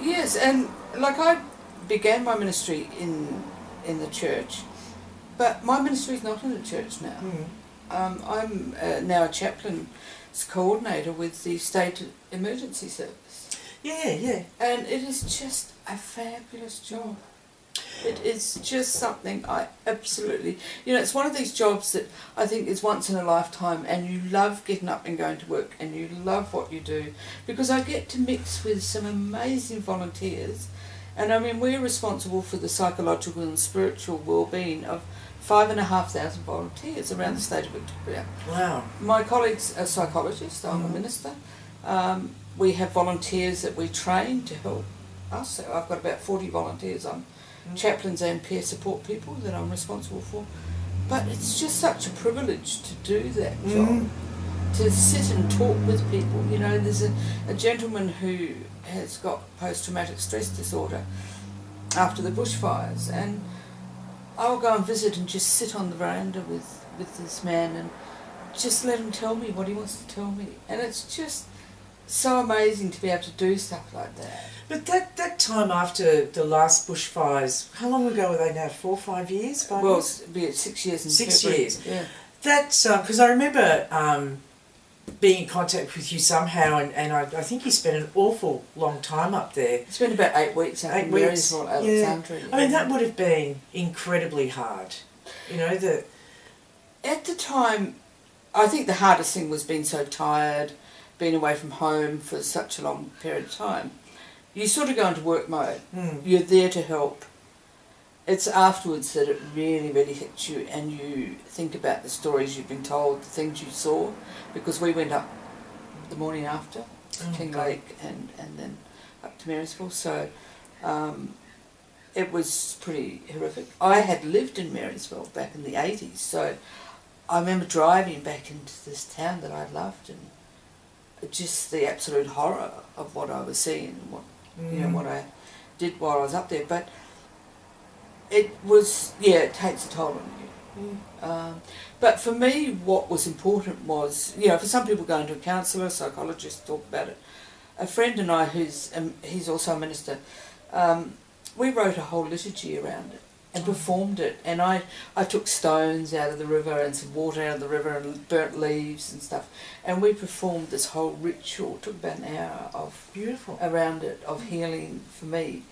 Yes, and like I began my ministry in the church, but my ministry is not in the church now. I'm now a chaplain's coordinator with the State Emergency Service. Yeah, yeah. And it is just a fabulous job. It is just something I absolutely, it's one of these jobs that I think is once in a lifetime, and you love getting up and going to work and you love what you do, because I get to mix with some amazing volunteers. And I mean, we're responsible for the psychological and spiritual well-being of 5,500 volunteers around the state of Victoria. Wow. My colleagues are psychologists, I'm a minister. We have volunteers that we train to help us. So I've got about 40 volunteers. I'm chaplains and peer support people that I'm responsible for. But it's just such a privilege to do that job, to sit and talk with people. There's a gentleman who has got post-traumatic stress disorder after the bushfires, and I'll go and visit and just sit on the veranda with this man and just let him tell me what he wants to tell me. And it's just so amazing to be able to do stuff like that. But that time after the last bushfires, how long ago were they now? 4 or 5 years? 5 Well, years? it'll be 6 years in 6 February. years. Yeah. That's because I remember being in contact with you somehow, and I think you spent an awful long time up there. It's been about 8 weeks up in Marysville, Alexandria. I mean, that would have been incredibly hard. At the time, I think the hardest thing was being so tired, being away from home for such a long period of time. You sort of go into work mode. You're there to help. It's afterwards that it really, really hits you, and you think about the stories you've been told, the things you saw, because we went up the morning after to King Lake and then up to Marysville, so it was pretty horrific. I had lived in Marysville back in the 80s, so I remember driving back into this town that I loved, and just the absolute horror of what I was seeing and what I did while I was up there. But it was, it takes a toll on you. But for me, what was important was, for some people going to a counsellor, psychologist, talk about it. A friend and I, he's also a minister, we wrote a whole liturgy around it and performed it. And I took stones out of the river and some water out of the river and burnt leaves and stuff. And we performed this whole ritual. It took about an hour of around it, of healing for me.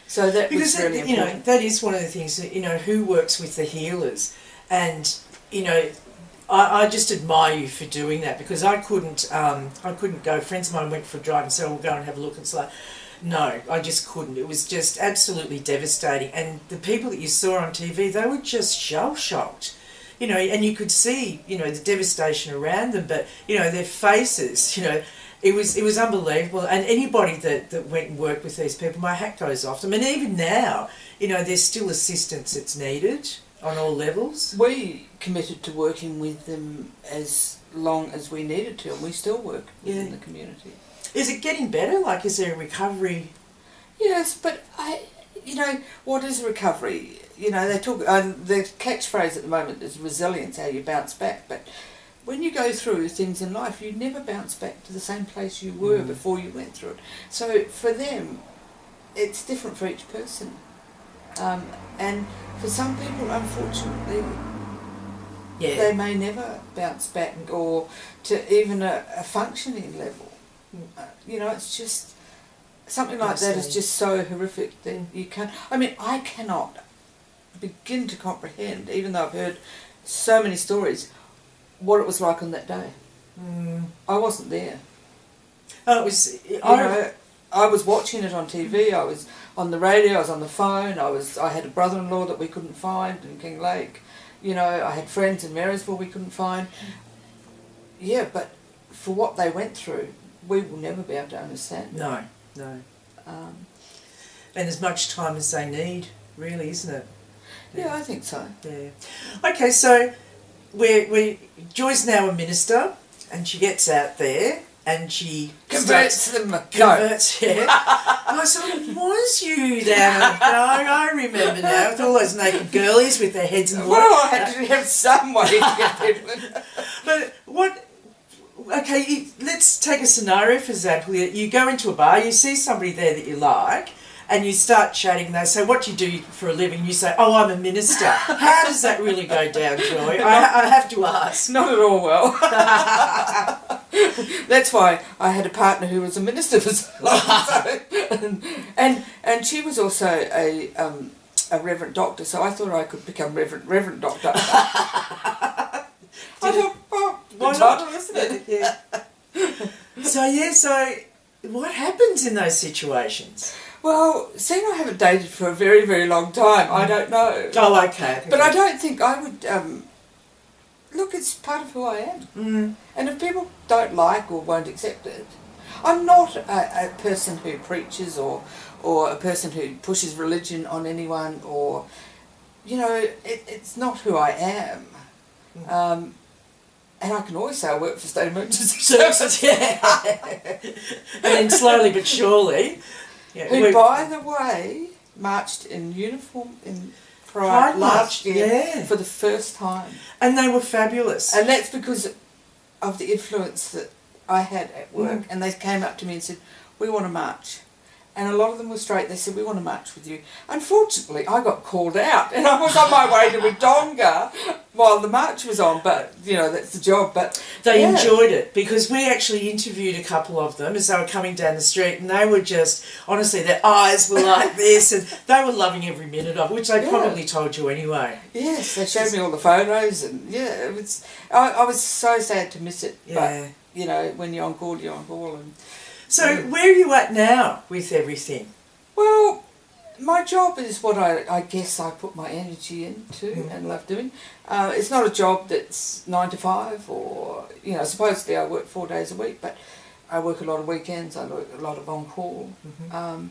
So that was really important. That is one of the things that, who works with the healers. And, I just admire you for doing that, because I couldn't go. Friends of mine went for a drive and said, we'll go and have a look. And it's like, no, I just couldn't. It was just absolutely devastating. And the people that you saw on TV, they were just shell-shocked. And you could see, the devastation around them, but, their faces, it was unbelievable. And anybody that went and worked with these people, my hat goes off them. And even now, there's still assistance that's needed on all levels. We committed to working with them as long as we needed to, and we still work within the community. Is it getting better? Like, is there a recovery? Yes, but what is recovery? They talk, the catchphrase at the moment is resilience, how you bounce back, but when you go through things in life, you never bounce back to the same place you were before you went through it. So for them, it's different for each person. And for some people, unfortunately, they may never bounce back or to even a functioning level. It's just something like that is just so horrific that you can't. I mean, I cannot begin to comprehend, even though I've heard so many stories, what it was like on that day. I wasn't there. Oh, it was. I was watching it on TV. I was on the radio. I was on the phone. I had a brother-in-law that we couldn't find in King Lake. I had friends in Marysville we couldn't find. Yeah, but for what they went through, we will never be able to understand. No. And as much time as they need, really, isn't it? Yeah, I think so. Yeah. Okay, so Joy's now a minister, and she gets out there and she converts them. Converts, yeah. And I sort of, was you down at I remember now, with all those naked girlies with their heads in the water. Well, I had to have some way to get people in. But okay, let's take a scenario, for example. You go into a bar, you see somebody there that you like, and you start chatting, and they say, what do you do for a living? You say, oh, I'm a minister. How does that really go down, Joy? I have to ask. Not at all well. That's why I had a partner who was a minister for so long. And she was also a reverend doctor, so I thought I could become reverend doctor. I thought, well, why not, isn't it? Yeah. So what happens in those situations? Well, seeing I haven't dated for a very, very long time, I don't know. Oh, okay. But I don't think I would... look, it's part of who I am. Mm. And if people don't like or won't accept it... I'm not a person who preaches or a person who pushes religion on anyone or... You know, it's not who I am. Mm. And I can always say I work for state emergency services. Yeah. And then slowly but surely... Yeah, who, by the way, marched in uniform in Pride last year for the first time. And they were fabulous. And that's because of the influence that I had at work. And they came up to me and said, we want to march. And a lot of them were straight. They said, we want to march with you. Unfortunately, I got called out. And I was on my way to Wodonga while the march was on. But, you know, that's the job. But they enjoyed it because we actually interviewed a couple of them as they were coming down the street. And they were just, honestly, their eyes were like this. And they were loving every minute of it, which they probably told you anyway. Yes, they showed me all the photos. And, it was, I was so sad to miss it. Yeah. But, you know, when you're on call, you're on call. And, so where are you at now with everything? Well, my job is what I guess I put my energy into and love doing. It's not a job that's 9 to 5 or, you know, supposedly I work 4 days a week, but I work a lot of weekends, I work a lot of on-call. And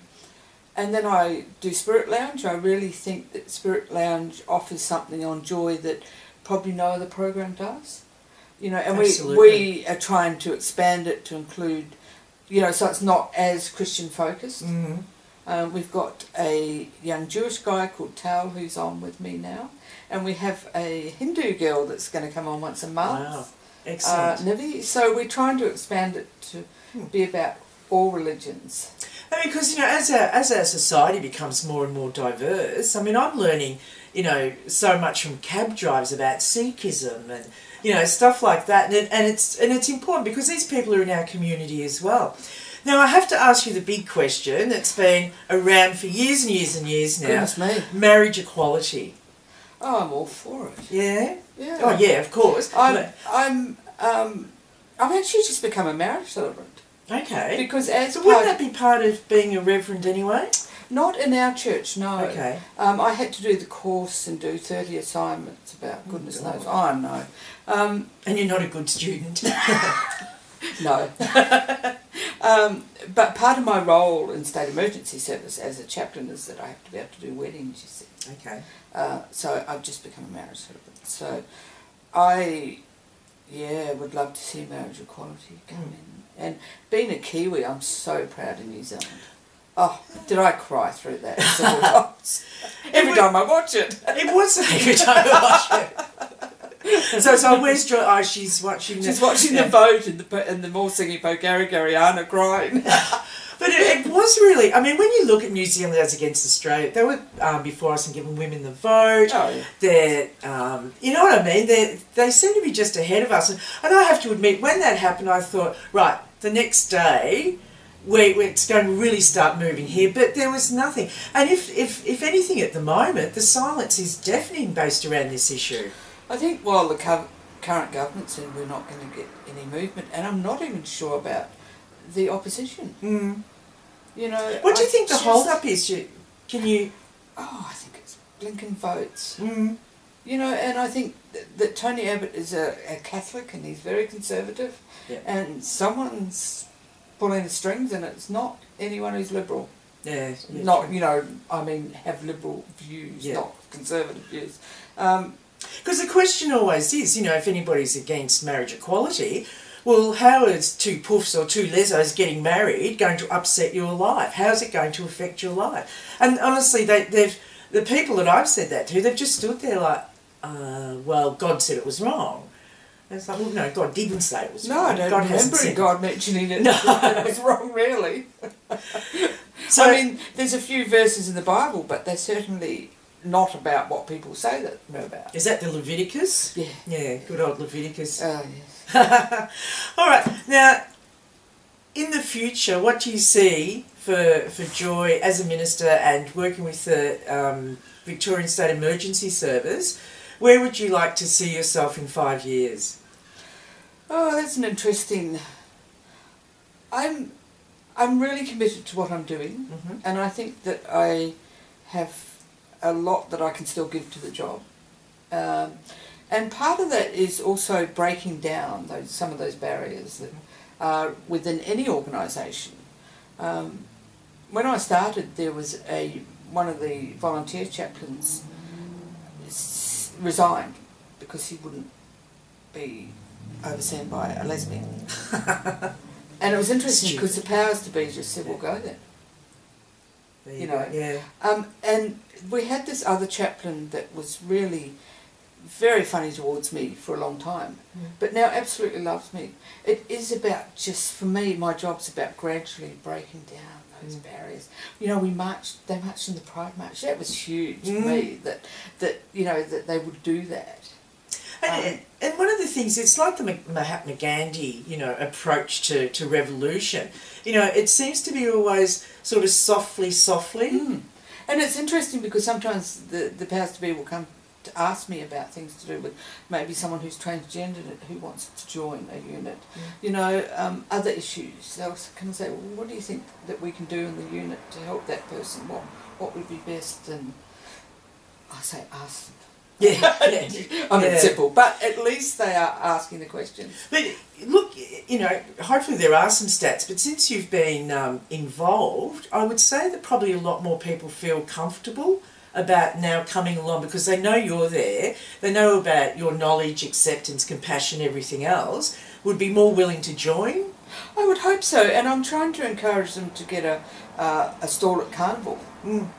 then I do Spirit Lounge. I really think that Spirit Lounge offers something on Joy that probably no other program does. You know, and we are trying to expand it to include... You know, so it's not as Christian focused. We've got a young Jewish guy called Etwell who's on with me now, and we have a Hindu girl that's going to come on once a month. Wow, excellent. Nivi. So we're trying to expand it to be about all religions. I mean, because, you know, as our society becomes more and more diverse, I mean, I'm learning, you know, so much from cab drivers about Sikhism and, you know, stuff like that, and it's important because these people are in our community as well. Now, I have to ask you the big question that's been around for years and years and years now. Goodness me. Marriage equality. Oh, I'm all for it. Yeah? Yeah. Oh, yeah, of course. I've actually just become a marriage celebrant. Okay. Because as so wouldn't that be part of being a reverend anyway? Not in our church, no. Okay. I had to do the course and do 30 assignments about goodness knows. I know. And you're not a good student. No. But part of my role in State Emergency Service as a chaplain is that I have to be able to do weddings, you see. Okay. So I've just become a marriage celebrant. So I, would love to see marriage equality come in. And being a Kiwi, I'm so proud of New Zealand. Oh, did I cry through that several times? Every time I watch it. It was every time I watch it. So where's Joy? Oh, she's watching. She's watching the vote and the more singing Gary Gariana crying. But it was really. I mean, when you look at New Zealanders against Australia, they were before us and giving women the vote. Oh, yeah. They're, you know what I mean? They seem to be just ahead of us. And I have to admit, when that happened, I thought, right, the next day. It's going to really start moving here, but there was nothing. And if anything at the moment, the silence is deafening based around this issue. I think while the current government said we're not going to get any movement, and I'm not even sure about the opposition. You know, what do you think the hold-up is? Can you... Oh, I think it's blinking votes. You know, and I think that Tony Abbott is a Catholic and he's very conservative, and someone's pulling the strings, and it's not anyone who's liberal. Yeah. Not, you know, I mean, have liberal views, not conservative views. Because the question always is, you know, if anybody's against marriage equality, well, how is two puffs or two lesos getting married going to upset your life? How is it going to affect your life? And honestly, the people that I've said that to, they've just stood there like, well, God said it was wrong. It's like, well, no, God didn't say it was No, I don't God hasn't remember said God mentioning it. No. It was wrong, really. So, I mean, there's a few verses in the Bible, but they're certainly not about what people say that they're about. is that the Leviticus? Yeah. Yeah, good old Leviticus. Oh, yes. All right. Now, in the future, what do you see for Joy as a minister and working with the Victorian State Emergency Service? Where would you like to see yourself in 5 years? Oh, that's an interesting... I'm really committed to what I'm doing, and I think that I have a lot that I can still give to the job. And part of that is also breaking down some of those barriers that are within any organisation. When I started, there was one of the volunteer chaplains resigned because he wouldn't be overseen by a lesbian. And it was interesting because the powers to be just said, "Well, go then." You know. Yeah. And we had this other chaplain that was really very funny towards me for a long time, but now absolutely loves me. It is about, just for me, my job's about gradually breaking down those barriers. You know, they marched in the Pride March. That was huge for me, that you know, that they would do that. And one of the things, it's like the Mahatma Gandhi, you know, approach to revolution. You know, it seems to be always sort of softly. And it's interesting because sometimes the powers to be will come to ask me about things to do with maybe someone who's transgender who wants to join a unit. You know, other issues. They'll come and say, "Well, what do you think that we can do in the unit to help that person? What would be best?" And I say, ask them. Yeah. I mean, it's simple, but at least they are asking the questions. But look, you know, hopefully there are some stats, but since you've been involved, I would say that probably a lot more people feel comfortable about now coming along because they know you're there, they know about your knowledge, acceptance, compassion, everything else, would be more willing to join. I would hope so, and I'm trying to encourage them to get a stall at Carnival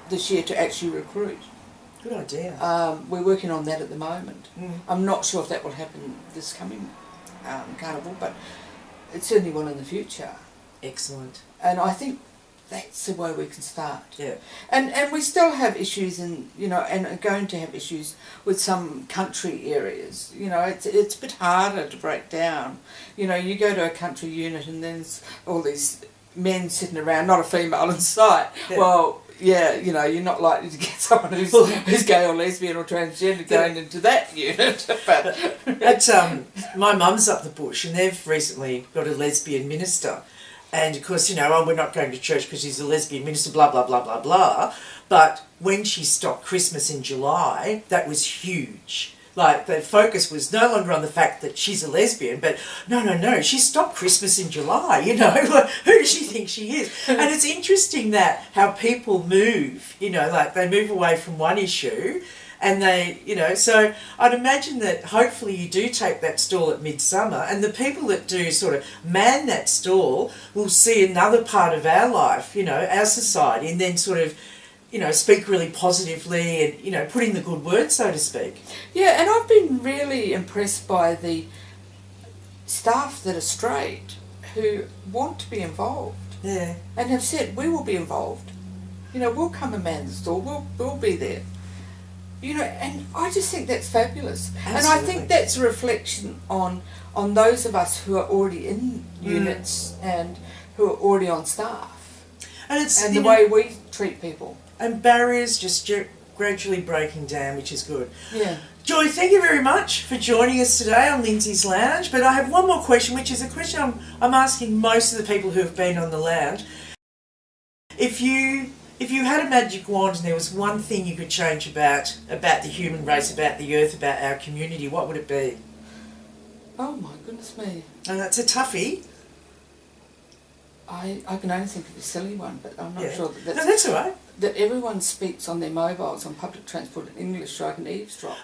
this year to actually recruit. Good idea. We're working on that at the moment. I'm not sure if that will happen this coming Carnival, but it's certainly one in the future. Excellent. And I think that's the way we can start. Yeah. And we still have issues and are going to have issues with some country areas. You know, it's a bit harder to break down. You know, you go to a country unit and there's all these men sitting around, not a female in sight. Yeah. Well, yeah, you know, you're not likely to get someone who's gay or lesbian or transgender going into that unit. But my mum's up the bush and they've recently got a lesbian minister. And of course, you know, oh, we're not going to church because she's a lesbian minister, blah, blah, blah, blah, blah. But when she stopped Christmas in July, that was huge. Like, the focus was no longer on the fact that she's a lesbian, but no, she stopped Christmas in July, you know. Who does she think she is? And it's interesting that how people move, you know, like they move away from one issue and they, you know, so I'd imagine that hopefully you do take that stall at Midsummer and the people that do sort of man that stall will see another part of our life, you know, our society, and then sort of, you know, speak really positively and, you know, put in the good word, so to speak. Yeah, and I've been really impressed by the staff that are straight who want to be involved. Yeah. And have said, we will be involved. You know, we'll come and man the stall, we'll be there. You know, and I just think that's fabulous. Absolutely. And I think that's a reflection on those of us who are already in units and who are already on staff. And the way we treat people. And barriers just gradually breaking down, which is good. Yeah. Joy, thank you very much for joining us today on Linzi's Lounge. But I have one more question, which is a question I'm asking most of the people who have been on the lounge. If you had a magic wand and there was one thing you could change about the human race, about the earth, about our community, what would it be? Oh my goodness me. And that's a toughie. I can only think of a silly one, but I'm not sure that that's all right. That everyone speaks on their mobiles on public transport in English so I can eavesdrop.